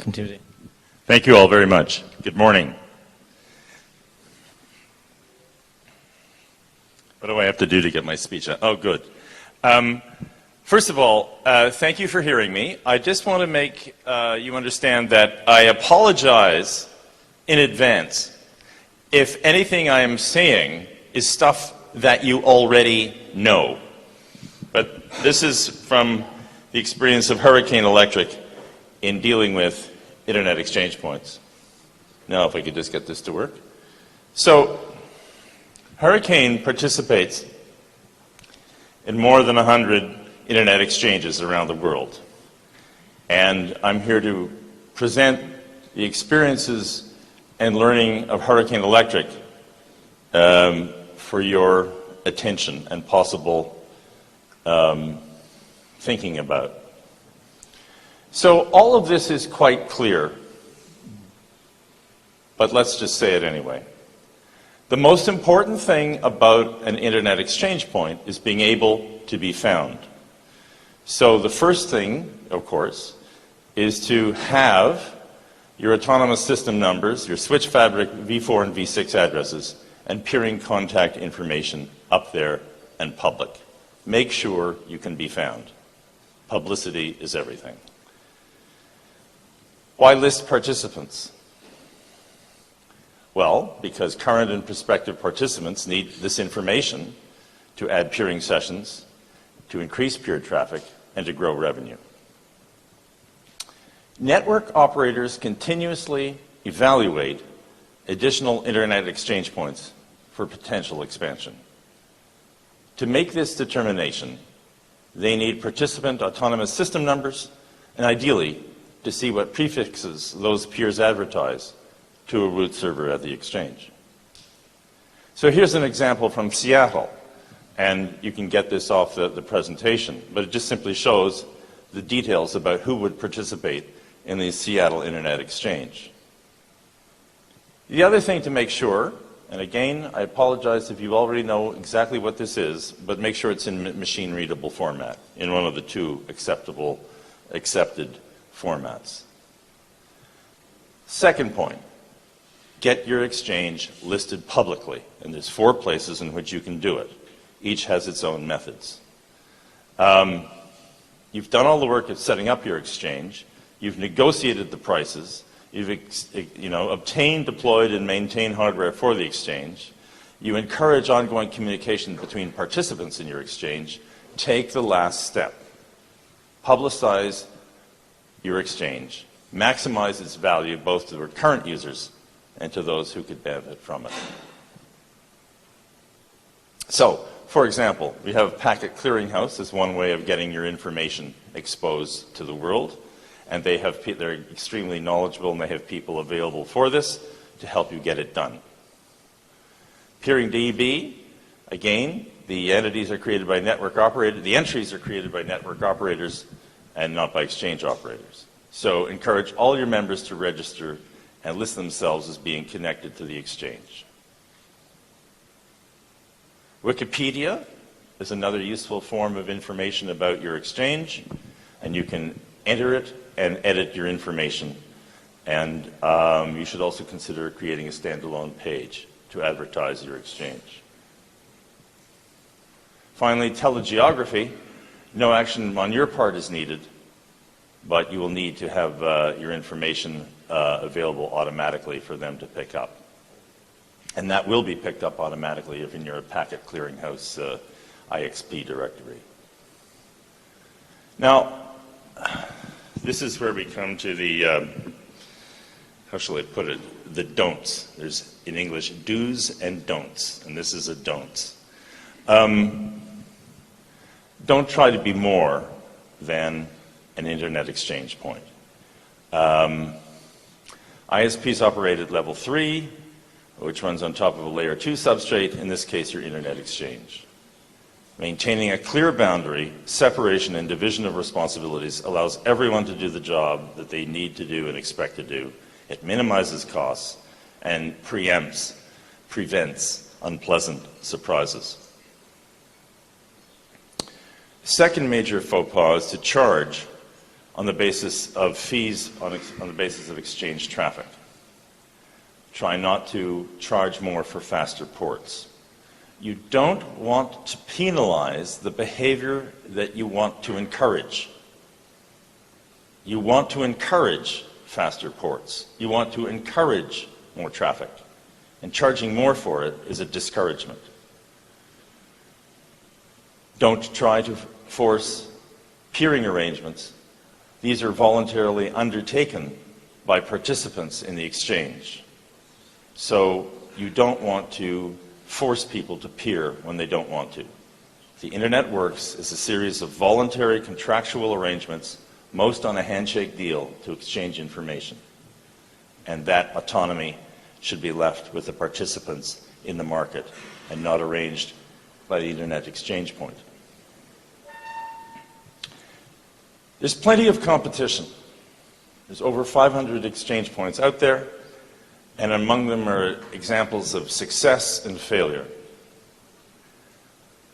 continuity. Thank you all very much. Good morning. What do I have to do to get my speech out? Oh, good. First of all, thank you for hearing me. I just want to make you understand that I apologize in advance if anything I am saying is stuff that you already know. But this is from the experience of Hurricane Electric in dealing with Internet exchange points. Now, if I could just get this to work. So, Hurricane participates in more than 100 Internet exchanges around the world. And I'm here to present the experiences and learning of Hurricane Electric for your attention and possible thinking about. So all of this is quite clear, but let's just say it anyway. The most important thing about an Internet exchange point is being able to be found. So the first thing, of course, is to have your autonomous system numbers, your switch fabric v4 and v6 addresses, and peering contact information up there and public. Make sure you can be found. Publicity is everything. Why list participants? Well, because current and prospective participants need this information to add peering sessions, to increase peer traffic, and to grow revenue. Network operators continuously evaluate additional Internet exchange points for potential expansion. To make this determination, they need participant autonomous system numbers, and ideally, to see what prefixes those peers advertise to a root server at the exchange. So here's an example from Seattle, and you can get this off the presentation, but it just simply shows the details about who would participate in the Seattle Internet Exchange. The other thing to make sure, and again, I apologize if you already know exactly what this is, but make sure it's in machine-readable format, in one of the two accepted formats. Second point, get your exchange listed publicly, and there's 4 places in which you can do it. Each has its own methods. You've done all the work of setting up your exchange. You've negotiated the prices. You've obtained, deployed, and maintained hardware for the exchange. You encourage ongoing communication between participants in your exchange. Take the last step. Publicize your exchange. Maximize its value both to the current users and to those who could benefit from it. So, for example, we have Packet Clearinghouse as one way of getting your information exposed to the world. And they're extremely knowledgeable, and they have people available for this to help you get it done. Peering DB, again, the entities are created by network operators, the entries are created by network operators and not by exchange operators. So encourage all your members to register and list themselves as being connected to the exchange. Wikipedia is another useful form of information about your exchange, and you can enter it and edit your information. And you should also consider creating a standalone page to advertise your exchange. Finally, telegeography. No action on your part is needed, but you will need to have your information available automatically for them to pick up. And that will be picked up automatically if in your Packet Clearinghouse IXP directory. Now, this is where we come to the, how shall I put it, the don'ts. There's, in English, do's and don'ts, and this is a don't. Don't try to be more than an Internet exchange point. ISPs operate at level 3, which runs on top of a layer 2 substrate, in this case, your Internet exchange. Maintaining a clear boundary, separation, and division of responsibilities allows everyone to do the job that they need to do and expect to do. It minimizes costs and prevents unpleasant surprises. Second major faux pas is to charge on the basis of fees on the basis of exchange traffic. Try not to charge more for faster ports. You don't want to penalize the behavior that you want to encourage. You want to encourage faster ports. You want to encourage more traffic. And charging more for it is a discouragement. Don't try to force peering arrangements. These are voluntarily undertaken by participants in the exchange. So you don't want to force people to peer when they don't want to. The Internet works as a series of voluntary contractual arrangements, most on a handshake deal, to exchange information. And that autonomy should be left with the participants in the market and not arranged by the Internet exchange point. There's plenty of competition. There's over 500 exchange points out there, and among them are examples of success and failure.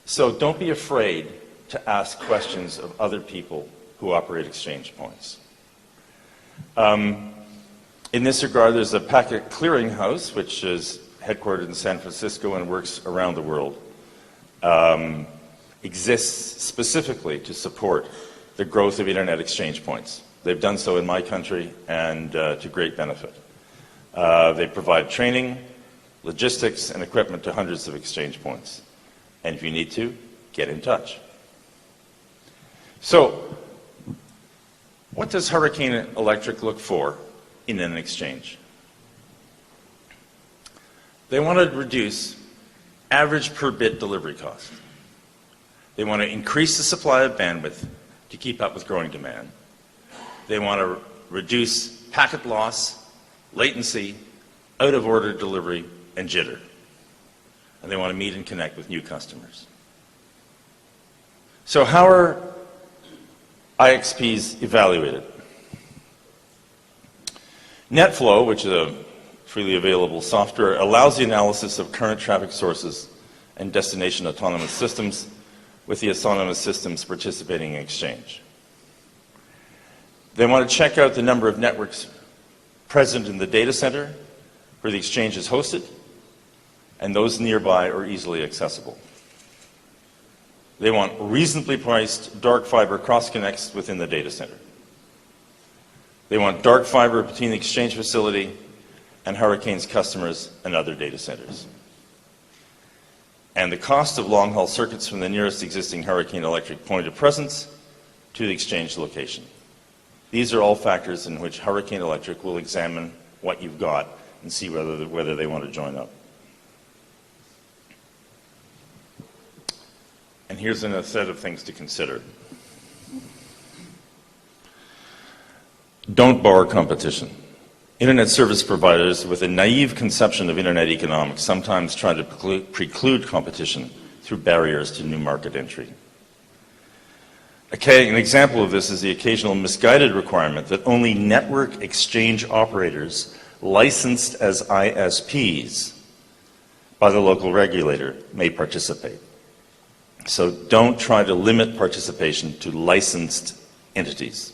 So don't be afraid to ask questions of other people who operate exchange points. In this regard, there's a packet clearinghouse, which is headquartered in San Francisco and works around the world. Exists specifically to support the growth of Internet exchange points. They've done so in my country and to great benefit. They provide training, logistics, and equipment to hundreds of exchange points. And if you need to, get in touch. So, what does Hurricane Electric look for in an exchange? They want to reduce average per bit delivery cost. They want to increase the supply of bandwidth to keep up with growing demand. They want to reduce packet loss, latency, out-of-order delivery, and jitter. And they want to meet and connect with new customers. So how are IXPs evaluated? NetFlow, which is a freely available software, allows the analysis of current traffic sources and destination autonomous systems with the autonomous systems participating in exchange. They want to check out the number of networks present in the data center where the exchange is hosted and those nearby or easily accessible. They want reasonably priced dark fiber cross-connects within the data center. They want dark fiber between the exchange facility and Hurricane's customers and other data centers. And the cost of long-haul circuits from the nearest existing Hurricane Electric point of presence to the exchange location. These are all factors in which Hurricane Electric will examine what you've got and see whether they want to join up. And here's a set of things to consider. Don't bar competition. Internet service providers with a naive conception of Internet economics sometimes try to preclude competition through barriers to new market entry. An example of this is the occasional misguided requirement that only network exchange operators licensed as ISPs by the local regulator may participate. So don't try to limit participation to licensed entities.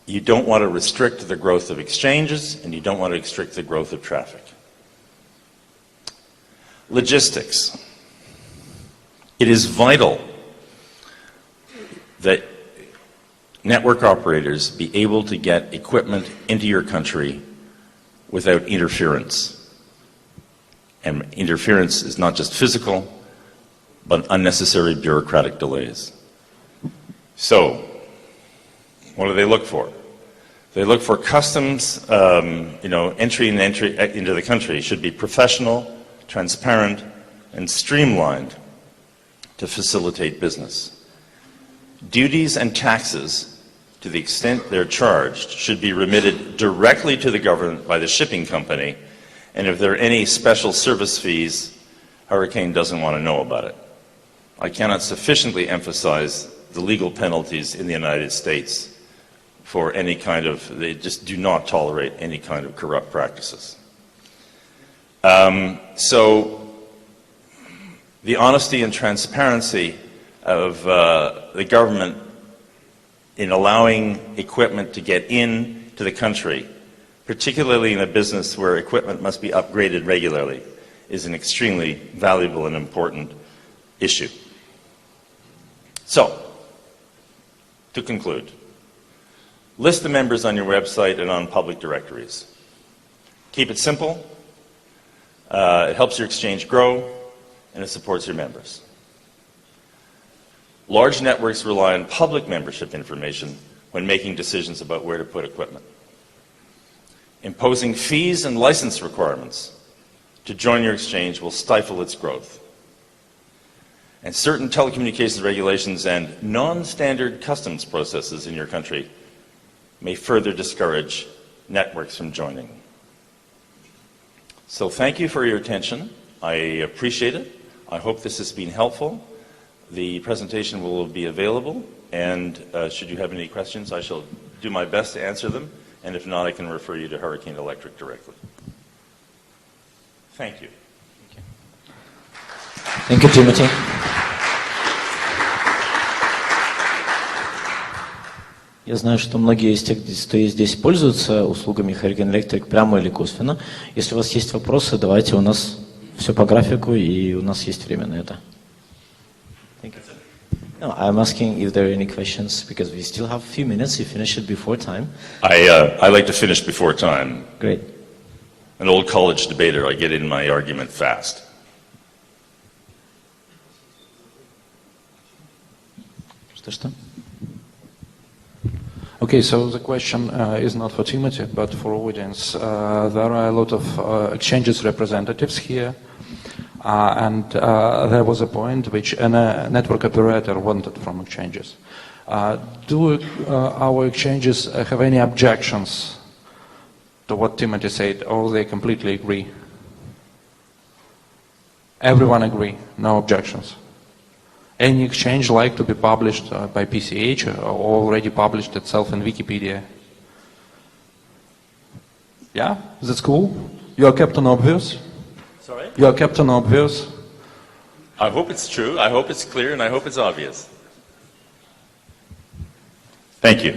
You don't want to restrict the growth of exchanges, and you don't want to restrict the growth of traffic. Logistics. It is vital that network operators be able to get equipment into your country without interference. And interference is not just physical, but unnecessary bureaucratic delays. So, what do they look for? They look for customs, entry into the country should be professional, transparent, and streamlined to facilitate business. Duties and taxes, to the extent they're charged, should be remitted directly to the government by the shipping company, and if there are any special service fees, Hurricane doesn't want to know about it. I cannot sufficiently emphasize the legal penalties in the United States for any kind of, they just do not tolerate any kind of corrupt practices. So the honesty and transparency of the government in allowing equipment to get into the country, particularly in a business where equipment must be upgraded regularly, is an extremely valuable and important issue. So, to conclude, list the members on your website and on public directories. Keep it simple, it helps your exchange grow, and it supports your members. Large networks rely on public membership information when making decisions about where to put equipment. Imposing fees and license requirements to join your exchange will stifle its growth. And certain telecommunications regulations and non-standard customs processes in your country may further discourage networks from joining. So thank you for your attention. I appreciate it. I hope this has been helpful. The presentation will be available, and should you have any questions, I shall do my best to answer them, and if not, I can refer you to Hurricane Electric directly. Thank you. Thank you, Timothy. Я знаю, что многие из тех, кто здесь пользуются услугами Hurricane Electric прямо или косвенно. Если у вас есть вопросы, давайте, у нас все по графику, и у нас есть время на это. Thank you. No, I'm asking if there are any questions, because we still have a few minutes. You finish it before time. I like to finish before time. Great. An old college debater, I get in my argument fast. Что? Okay, so the question is not for Timothy, but for audience. There are a lot of exchanges representatives here, and there was a point which a network operator wanted from exchanges. Do our exchanges have any objections to what Timothy said, or they completely agree? Everyone agree, no objections. Any exchange like to be published by PCH or already published itself in Wikipedia? Yeah, that's cool. You are Captain Obvious. Sorry? You are Captain Obvious. I hope it's true, I hope it's clear, and I hope it's obvious. Thank you.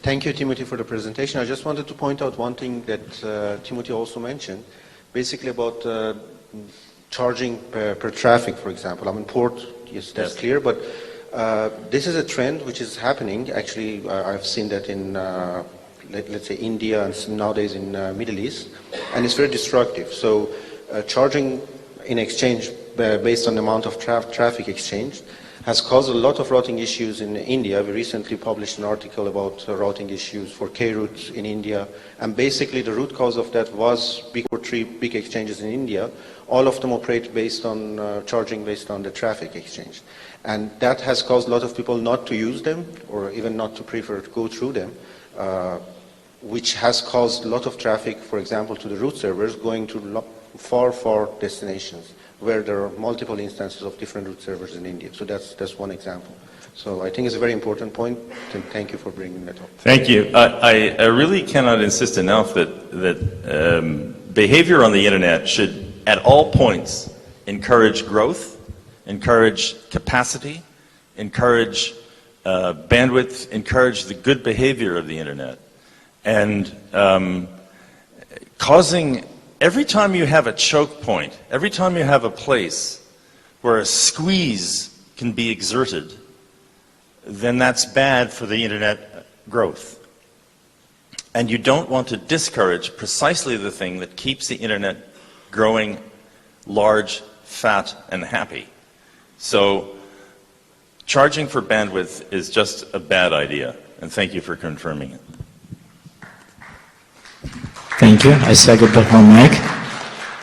Thank you, Timothy, for the presentation. I just wanted to point out one thing that Timothy also mentioned, basically about charging per traffic, for example. I mean, port, yes, that's clear, but this is a trend which is happening. Actually, I've seen that in, let's say, India and nowadays in Middle East, and it's very destructive. So charging in exchange based on the amount of traffic exchanged has caused a lot of routing issues in India. We recently published an article about routing issues for K-routes in India, and basically the root cause of that was three big exchanges in India. All of them operate based on charging based on the traffic exchange. And that has caused a lot of people not to use them, or even not to prefer to go through them, which has caused a lot of traffic, for example, to the root servers going to far destinations, where there are multiple instances of different root servers in India. So that's one example. So I think it's a very important point, and thank you for bringing that up. Thank you. I really cannot insist enough that behavior on the internet should at all points encourage growth, encourage capacity, encourage bandwidth, encourage the good behavior of the internet. And causing, every time you have a choke point, every time you have a place where a squeeze can be exerted, then that's bad for the internet growth. And you don't want to discourage precisely the thing that keeps the internet growing large, fat, and happy. So charging for bandwidth is just a bad idea, and thank you for confirming it. Thank you. I second that one, Mike.